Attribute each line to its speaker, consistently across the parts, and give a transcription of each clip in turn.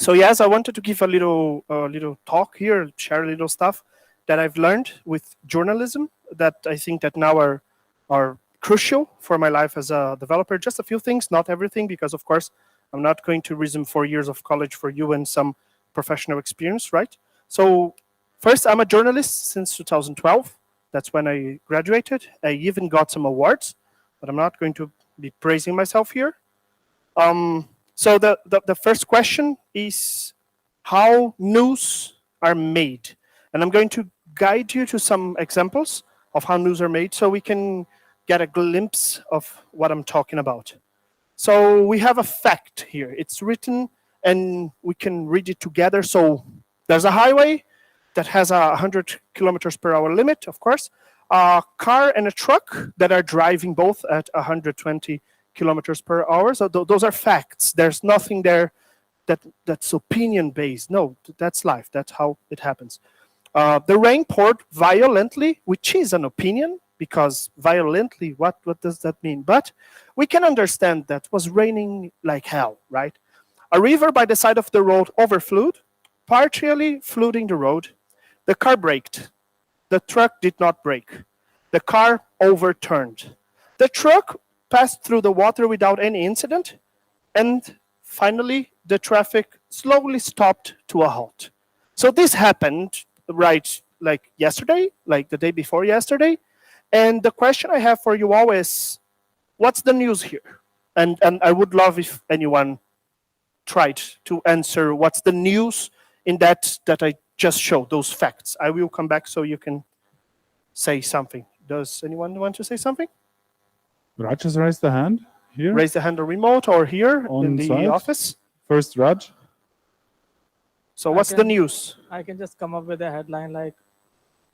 Speaker 1: So yes, I wanted to give a little talk here, share a little stuff that I've learned with journalism that I think that now are crucial for my life as a developer. Just a few things, not everything, because of course I'm not going to resume 4 years of college for you and some professional experience, right? So first, I'm a journalist since 2012. That's when I graduated. I even got some awards, but I'm not going to be praising myself here. So the first question is how news are made. And I'm going to guide you to some examples of how news are made so we can get a glimpse of what I'm talking about. So we have a fact here. It's written and we can read it together. So there's a highway that has a 100 kilometers per hour limit, of course. A car and a truck that are driving both at 120 kilometers per hour. So those are facts. There's nothing there that's opinion based. No, that's life. That's how it happens. The rain poured violently, which is an opinion, because violently, what does that mean? But we can understand that was raining like hell, right? A river by the side of the road overflowed, partially flooding the road. The car braked. The truck did not brake. The car overturned. The truck passed through the water without any incident, and finally, the traffic slowly stopped to a halt. So this happened right like yesterday, like the day before yesterday. And the question I have for you all is, what's the news here? And I would love if anyone tried to answer what's the news in that I just showed, those facts. I will come back so you can say something. Does anyone want to say something?
Speaker 2: Raj has raised the hand here.
Speaker 1: Raise the hand on remote or here in the
Speaker 2: site.
Speaker 1: office.
Speaker 2: First, Raj.
Speaker 1: So what's the news?
Speaker 3: I can just come up with a headline like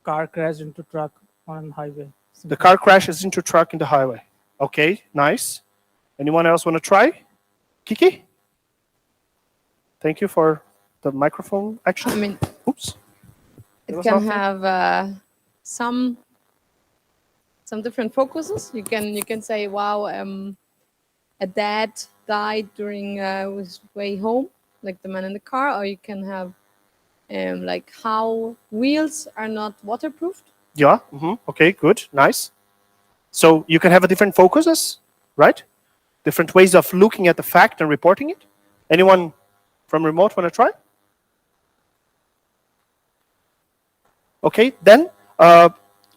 Speaker 3: car crashed into truck on highway.
Speaker 1: The car crashes into truck in the highway. Okay, nice. Anyone else want to try? Kiki? Thank you for the microphone action.
Speaker 4: I mean,
Speaker 1: oops.
Speaker 4: It can have some different focuses. You can say, wow, a dad died during his way home, like the man in the car, or you can have like how wheels are not waterproofed.
Speaker 1: Yeah. Okay. Good. Nice. So you can have a different focuses, right? Different ways of looking at the fact and reporting it. Anyone from remote want to try? Okay. Then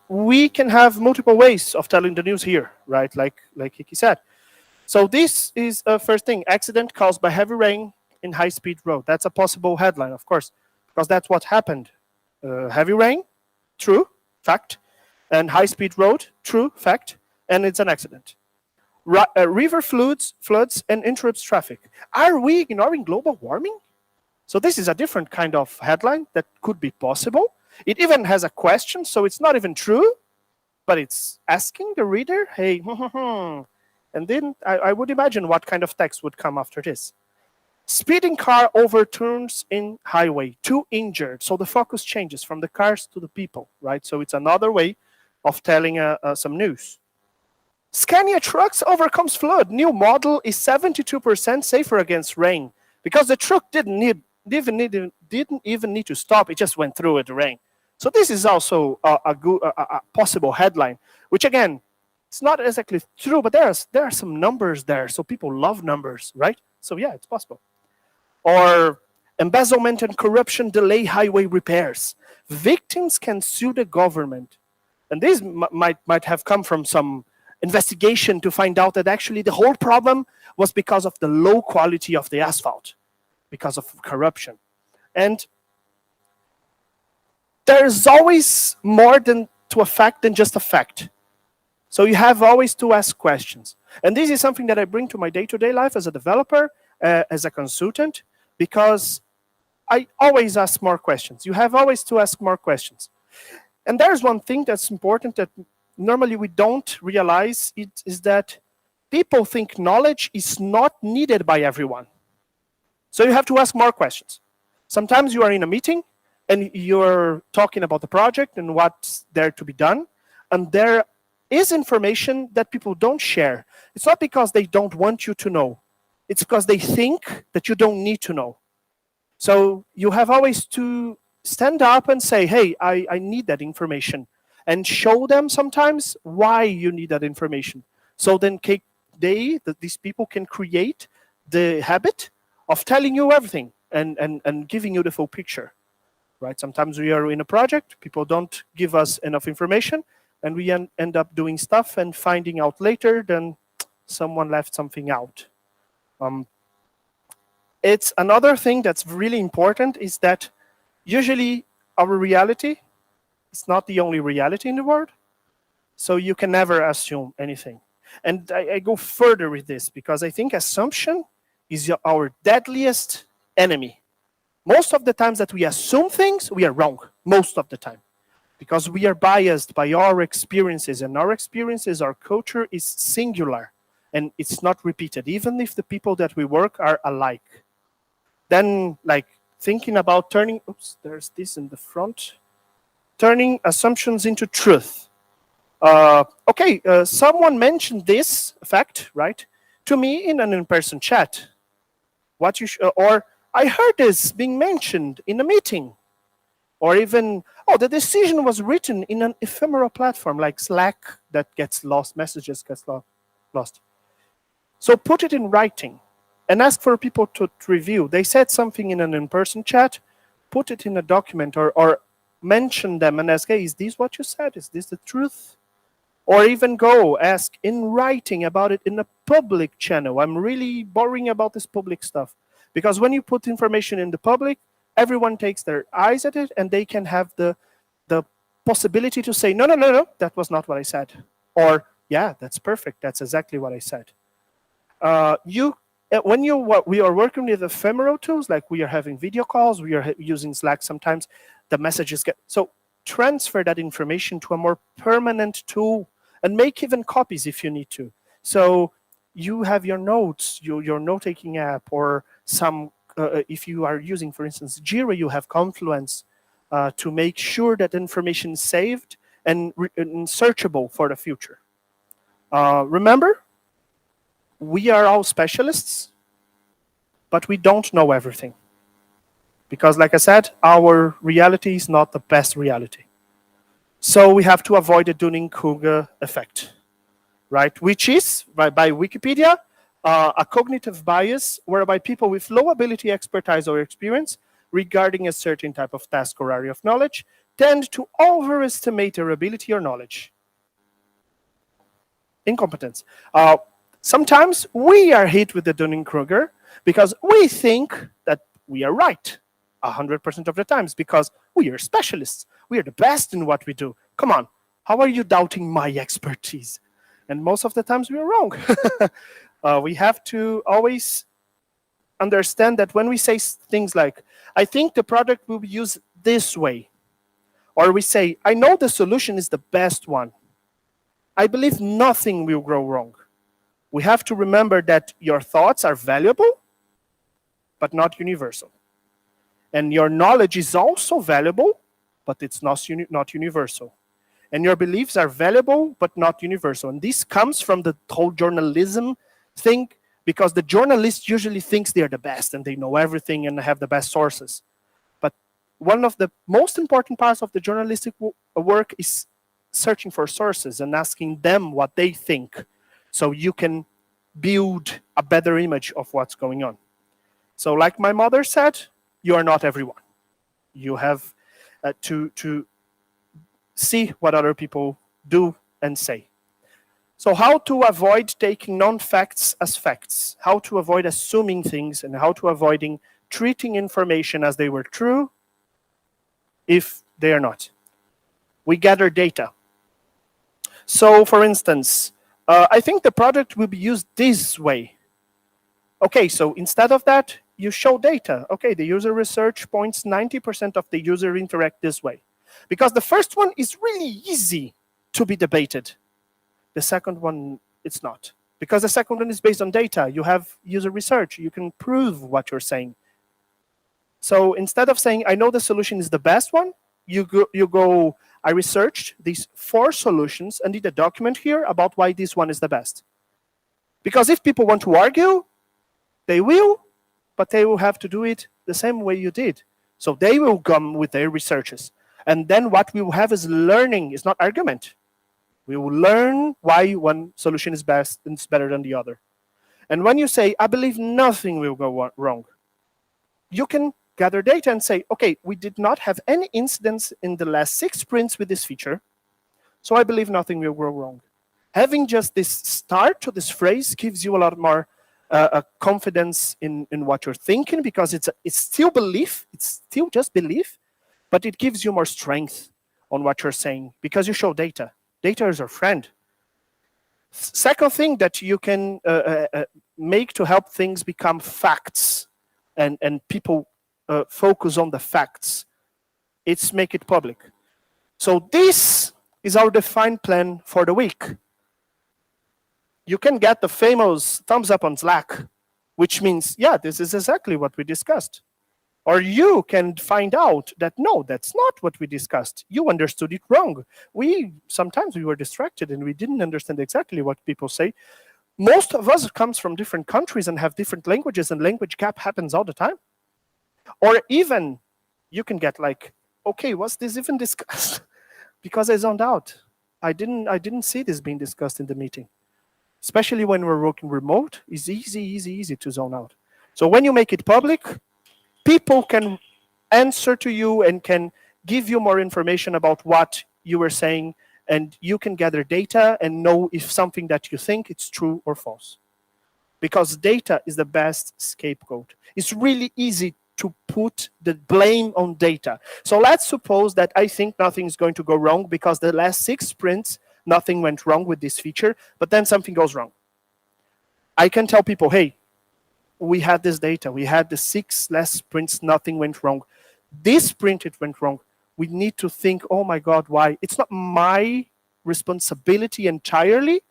Speaker 1: we can have multiple ways of telling the news here, right? Like Kiki said. So this is a first thing: accident caused by heavy rain in high-speed road. That's a possible headline, of course, because that's what happened. Heavy rain, true, fact, and high-speed road, true, fact, and it's an accident. River floods and interrupts traffic. Are we ignoring global warming? So this is a different kind of headline that could be possible. It even has a question, so it's not even true, but it's asking the reader, hey, and then I would imagine what kind of text would come after this. Speeding car overturns in highway, 2 injured. So the focus changes from the cars to the people, right? So it's another way of telling some news. Scania trucks overcomes flood. New model is 72% safer against rain because the truck didn't even need to stop. It just went through with the rain. So this is also a possible headline, which again, it's not exactly true, but there are some numbers there. So people love numbers, right? So yeah, it's possible. Or embezzlement and corruption delay highway repairs. Victims can sue the government. And this might have come from some investigation to find out that actually the whole problem was because of the low quality of the asphalt, because of corruption. And there's always more to a fact than just a fact. So you have always to ask questions. And this is something that I bring to my day-to-day life as a developer, as a consultant, because I always ask more questions. You have always to ask more questions. And there's one thing that's important that normally we don't realize, is that people think knowledge is not needed by everyone. So you have to ask more questions. Sometimes you are in a meeting and you're talking about the project and what's there to be done, and there is information that people don't share. It's not because they don't want you to know. It's because they think that you don't need to know. So you have always to stand up and say, hey, I need that information, and show them sometimes why you need that information. So then these people can create the habit of telling you everything and giving you the full picture, right? Sometimes we are in a project, people don't give us enough information, and we end up doing stuff and finding out later, then someone left something out. It's another thing that's really important is that usually our reality is not the only reality in the world. So you can never assume anything. And I go further with this because I think assumption is our deadliest enemy. Most of the times that we assume things, we are wrong. Most of the time. Because we are biased by our experiences, and our experiences, our culture is singular and it's not repeated, even if the people that we work are alike. Then, like, thinking about turning, oops, there's this in the front, turning assumptions into truth. Someone mentioned this fact, right, to me in an in-person chat. Or I heard this being mentioned in a meeting. Or even, the decision was written in an ephemeral platform like Slack that gets lost, messages get lost. So put it in writing and ask for people to review. They said something in an in-person chat, put it in a document or mention them and ask, hey, is this what you said? Is this the truth? Or even go ask in writing about it in a public channel. I'm really boring about this public stuff. Because when you put information in the public, everyone takes their eyes at it and they can have the possibility to say, no, that was not what I said. Or, yeah, that's perfect. That's exactly what I said. We are working with ephemeral tools, like we are having video calls, we are using Slack sometimes, the messages get, so transfer that information to a more permanent tool and make even copies if you need to. So you have your notes, your note-taking app, or some, if you are using, for instance, Jira, you have Confluence to make sure that information is saved and searchable for the future. Remember, we are all specialists, but we don't know everything. Because like I said, our reality is not the best reality. So we have to avoid the Dunning-Kruger effect, right? Which is, by Wikipedia, a cognitive bias whereby people with low ability, expertise, or experience regarding a certain type of task or area of knowledge tend to overestimate their ability or knowledge. Incompetence. Sometimes we are hit with the Dunning-Kruger because we think that we are right 100% of the times because we are specialists. We are the best in what we do. Come on, how are you doubting my expertise? And most of the times we are wrong. We have to always understand that when we say things like, I think the product will be used this way, or we say, I know the solution is the best one, I believe nothing will go wrong. We have to remember that your thoughts are valuable, but not universal. And your knowledge is also valuable, but it's not universal. And your beliefs are valuable, but not universal. And this comes from the whole journalism thing, because the journalist usually thinks they're the best and they know everything and have the best sources. But one of the most important parts of the journalistic work is searching for sources and asking them what they think, so you can build a better image of what's going on. So like my mother said, you are not everyone. You have to see what other people do and say. So how to avoid taking non-facts as facts, how to avoid assuming things, and how to avoiding treating information as they were true if they are not. We gather data. So for instance, I think the product will be used this way. Okay, so instead of that, you show data. Okay, the user research points 90% of the user interact this way. Because the first one is really easy to be debated. The second one, it's not. Because the second one is based on data. You have user research. You can prove what you're saying. So instead of saying, I know the solution is the best one, you go, I researched these 4 solutions and did a document here about why this one is the best. Because if people want to argue, they will, but they will have to do it the same way you did. So they will come with their researches. And then what we will have is learning, it's not argument. We will learn why one solution is best and it's better than the other. And when you say, I believe nothing will go wrong, you can gather data and say, okay, we did not have any incidents in the last 6 sprints with this feature, so I believe nothing will go wrong. Having just this start to this phrase gives you a lot more confidence in what you're thinking, because it's still belief, it's still just belief, but it gives you more strength on what you're saying because you show data. Data is our friend. Second thing that you can make to help things become facts and people focus on the facts, it's make it public. So this is our defined plan for the week. You can get the famous thumbs up on Slack, which means, yeah, this is exactly what we discussed. Or you can find out that, no, that's not what we discussed. You understood it wrong. Sometimes we were distracted and we didn't understand exactly what people say. Most of us comes from different countries and have different languages, and language gap happens all the time. Or even you can get like, okay, was this even discussed? Because I zoned out. I didn't see this being discussed in the meeting. Especially when we're working remote, it's easy to zone out. So when you make it public, people can answer to you and can give you more information about what you were saying, and you can gather data and know if something that you think it's true or false. Because data is the best scapegoat. It's really easy to put the blame on data. So let's suppose that I think nothing is going to go wrong because the last 6 sprints, nothing went wrong with this feature, but then something goes wrong. I can tell people, hey, we had this data. We had the 6 last sprints, nothing went wrong. This sprint, it went wrong. We need to think, oh my God, why? It's not my responsibility entirely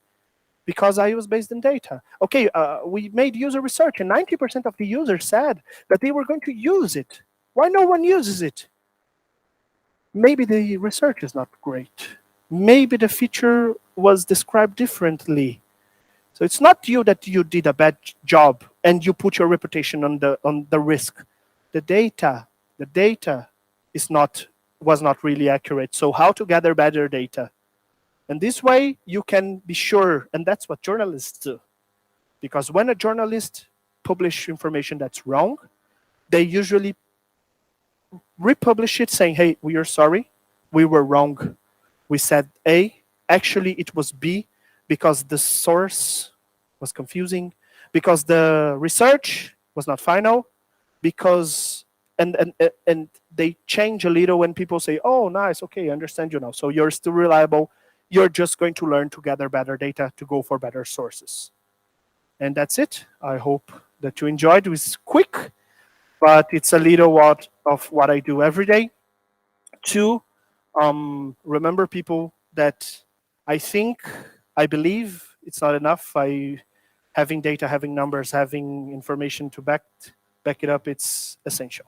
Speaker 1: because I was based in data. Okay, we made user research and 90% of the users said that they were going to use it. Why no one uses it? Maybe the research is not great. Maybe the feature was described differently. So it's not you that you did a bad job and you put your reputation on the risk. The data was not really accurate. So how to gather better data? And this way you can be sure, and that's what journalists do. Because when a journalist publishes information that's wrong, they usually republish it saying, hey, we are sorry, we were wrong. We said A, actually it was B, because the source was confusing, because the research was not final, because and they change a little when people say, oh, nice, okay, I understand you now. So you're still reliable. You're just going to learn to gather better data to go for better sources. And that's it. I hope that you enjoyed. It was quick, but it's a little of what I do every day. 2, remember people that I believe it's not enough. Having data, having numbers, having information to back it up, it's essential.